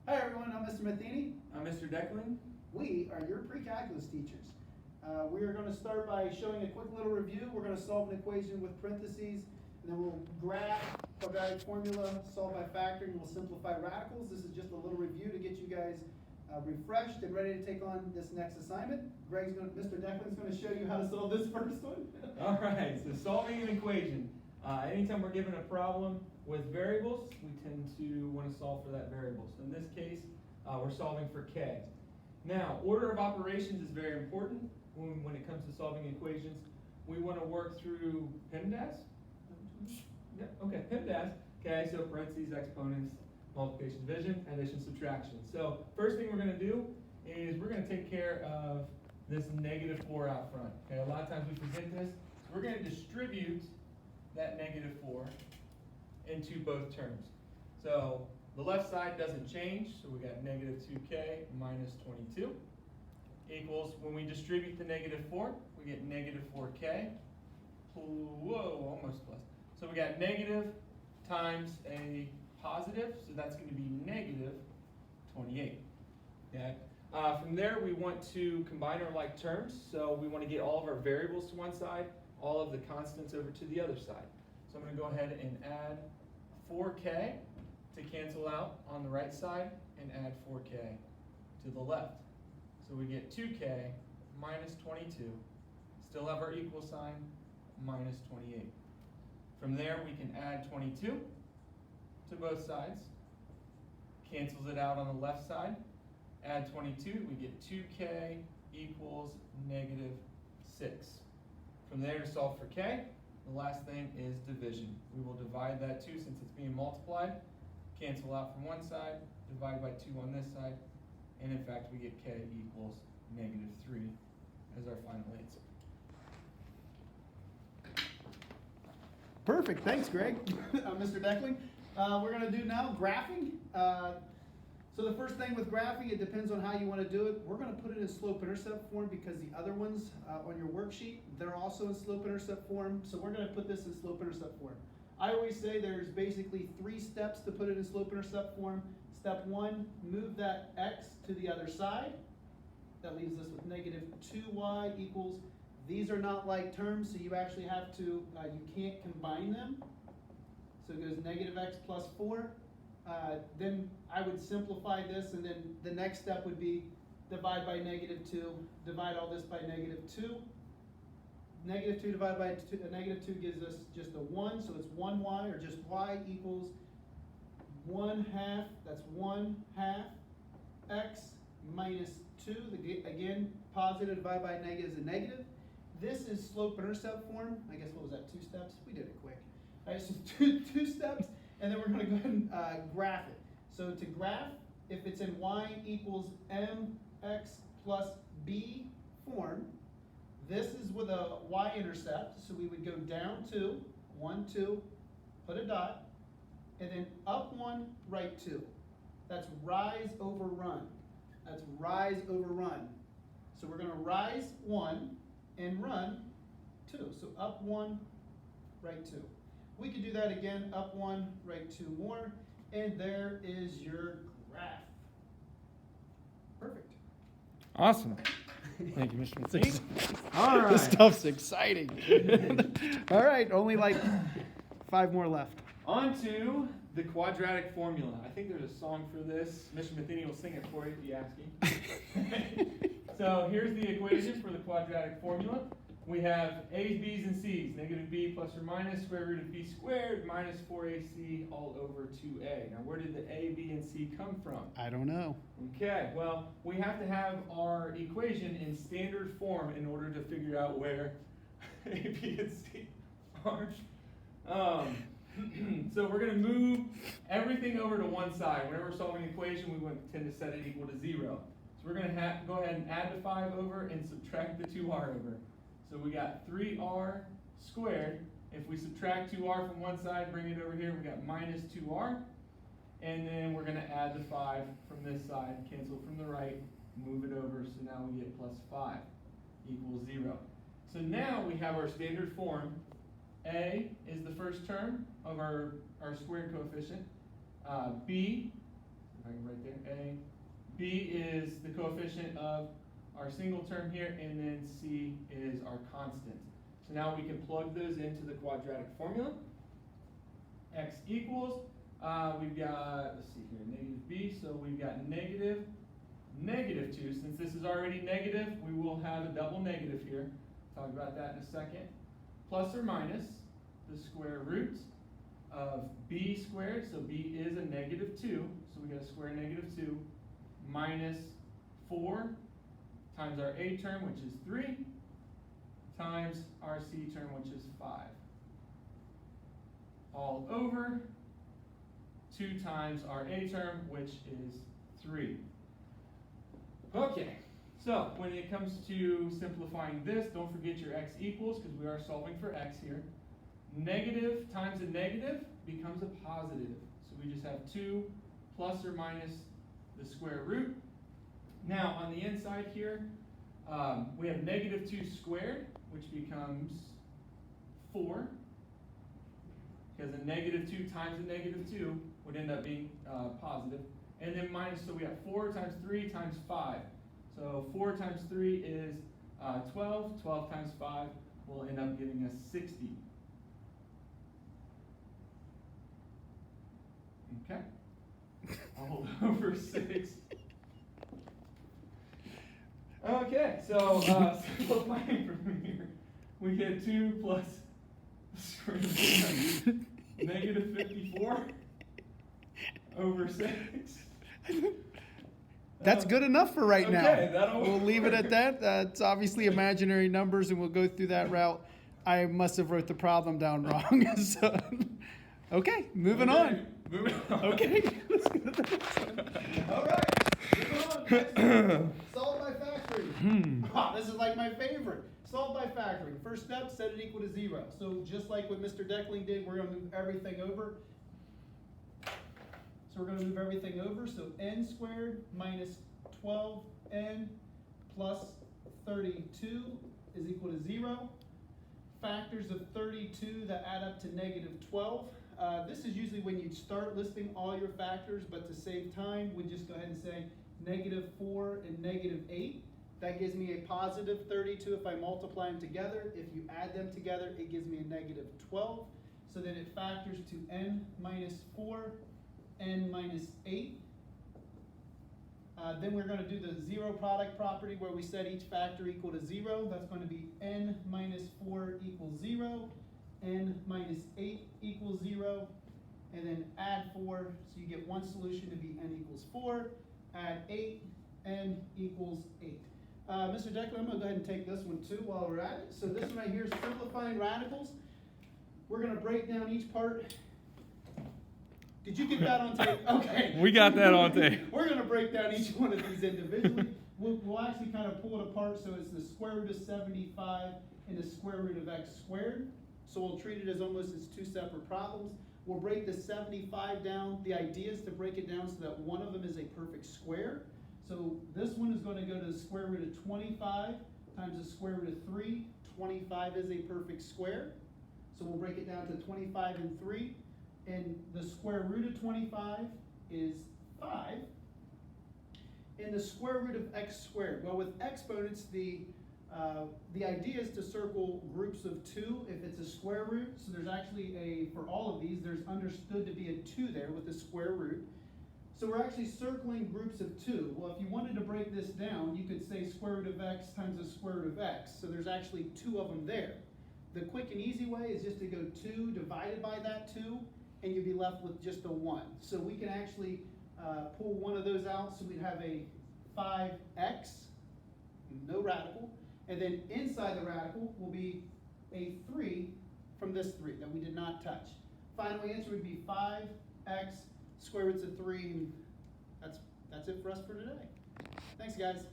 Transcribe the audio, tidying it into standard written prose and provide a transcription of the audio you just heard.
Hi everyone, I'm Mr. Matheny. I'm Mr. Declan. We are your pre-calculus teachers. We are going to start by showing a quick little review. We're going to solve an equation with parentheses, and then we'll graph quadratic formula, solve by factoring, we'll simplify radicals. This is just a little review to get you guys refreshed and ready to take on this next assignment. Mr. Declan's going to show you how to solve this first one. All right, so solving an equation. Anytime we're given a problem with variables, we tend to want to solve for that variable. So in this case, we're solving for k. Now, order of operations is very important when it comes to solving equations. We want to work through PEMDAS. Yeah, okay, PEMDAS. Okay, so parentheses, exponents, multiplication, division, addition, subtraction. So first thing we're going to do is we're going to take care of this -4 out front. Okay, a lot of times we forget this. So we're going to distribute that -4 into both terms. So the left side doesn't change, so we got -2k minus 22 equals, when we distribute the -4, we get -4k. Whoa, almost plus. So we got negative times a positive, so that's going to be -28. Okay. From there, we want to combine our like terms, so we want to get all of our variables to one side, all of the constants over to the other side. So I'm going to go ahead and add 4k to cancel out on the right side, and add 4k to the left. So we get 2k minus 22, still have our equal sign, minus 28. From there, we can add 22 to both sides, cancels it out on the left side, add 22, we get 2k equals -6. From there, to solve for k, the last thing is division. We will divide that 2 since it's being multiplied, cancel out from one side, divide by 2 on this side, and in fact we get k equals -3 as our final answer. Perfect, thanks Greg. Mr. Declan. We're going to do now graphing. So the first thing with graphing, it depends on how you want to do it. We're going to put it in slope-intercept form because the other ones on your worksheet, they're also in slope-intercept form. So we're going to put this in slope-intercept form. I always say there's basically 3 steps to put it in slope-intercept form. Step 1, move that x to the other side. That leaves us with -2y equals, these are not like terms, so you actually have to, you can't combine them. So it goes -x plus 4. Then I would simplify this, and then the next step would be divide by -2, divide all this by -2. -2 divided by -2 gives us just a 1, so it's 1y, or just y equals 1/2, that's 1/2 x minus 2, again, positive divided by negative is a negative. This is slope-intercept form. I guess, what was that, 2 steps? We did it quick. All right, so two steps, and then we're going to go ahead and graph it. So to graph, if it's in y equals mx plus b form, this is with a y-intercept, so we would go down 2, 1, 2, put a dot, and then up 1, right 2. That's rise over run. That's rise over run. So we're going to rise 1 and run 2. So up 1, right 2. We could do that again, up 1, right 2 more, and there is your graph. Perfect. Awesome. Thank you, Mr. Matheny. All right. This stuff's exciting. All right, only like 5 more left. On to the quadratic formula. I think there's a song for this. Mr. Matheny will sing it for you if you ask him. So here's the equation for the quadratic formula. We have a's, b's, and c's. -b plus or minus square root of b squared minus 4ac all over 2a. Now where did the a, b, and c come from? I don't know. Okay, well, we have to have our equation in standard form in order to figure out where a, b, and c are. So we're going to move everything over to one side. Whenever we're solving an equation, we want to tend to set it equal to 0. So we're going to go ahead and add the 5 over and subtract the 2r over. So we got 3r squared. If we subtract 2r from one side, bring it over here, we got minus 2r. And then we're going to add the 5 from this side, cancel from the right, move it over, so now we get plus 5 equals 0. So now we have our standard form. A is the first term of our squared coefficient. B, if I can write there, A B is the coefficient of our single term here, and then C is our constant. So now we can plug those into the quadratic formula. X equals, we've got, let's see here, negative B, so we've got negative 2. Since this is already negative, we will have a double negative here. Talk about that in a second. Plus or minus the square root of B squared, so B is a negative 2, so we got to square negative 2, minus 4 times our A term, which is 3, times our C term, which is 5. All over 2 times our A term, which is 3. Okay, so when it comes to simplifying this, don't forget your x equals, because we are solving for x here. Negative times a negative becomes a positive. So we just have 2 plus or minus the square root. Now on the inside here, we have negative 2 squared, which becomes 4. Because a negative 2 times a negative 2 would end up being positive. And then minus, so we have 4 times 3 times 5. So 4 times 3 is 12. 12 times 5 will end up giving us 60. Okay. All over 6. Okay, so simplifying from here, we get 2 plus square root of negative 54 over 6. That's good enough for right now. Okay, that'll We'll leave it work. at that. It's obviously imaginary numbers, and we'll go through that route. I must have wrote the problem down wrong. So, okay, moving on. Moving on. Okay. Let's go to the next one. All right, moving on. Solve by factoring. Ah, this is like my favorite. Solve by factoring. First step, set it equal to 0. So just like what Mr. Deckling did, we're going to move everything over. So we're going to move everything over. So n squared minus 12n plus 32 is equal to 0. Factors of 32 that add up to negative 12. This is usually when you start listing all your factors, but to save time, we just go ahead and say negative 4 and negative 8. That gives me a positive 32 if I multiply them together. If you add them together, it gives me a negative 12. So then it factors to n minus 4, n minus 8. Then we're going to do the zero product property where we set each factor equal to 0. That's going to be n minus 4 equals 0, n minus 8 equals 0, and then add 4. So you get one solution to be n equals 4, add 8, n equals 8. Mr. Deckler, I'm going to go ahead and take this one too while we're at it. So this one right here is simplifying radicals. We're going to break down each part. Did you get that on tape? Okay. We got that on tape. We're going to break down each one of these individually. We'll actually kind of pull it apart. So it's the square root of 75 and the square root of x squared. So we'll treat it as almost as 2 separate problems. We'll break the 75 down. The idea is to break it down so that one of them is a perfect square. So this one is going to go to the square root of 25 times the square root of 3. 25 is a perfect square. So we'll break it down to 25 and 3. And the square root of 25 is 5. And the square root of x squared. Well, with exponents, the idea is to circle groups of 2 if it's a square root. So there's actually for all of these, there's understood to be a 2 there with the square root. So we're actually circling groups of 2. Well, if you wanted to break this down, you could say square root of x times the square root of x. So there's actually 2 of them there. The quick and easy way is just to go 2 divided by that 2, and you'd be left with just a 1. So we can actually pull one of those out, so we'd have a 5x, no radical, and then inside the radical will be a 3 from this 3 that we did not touch. Final answer would be 5x square roots of 3, and that's it for us for today. Thanks, guys.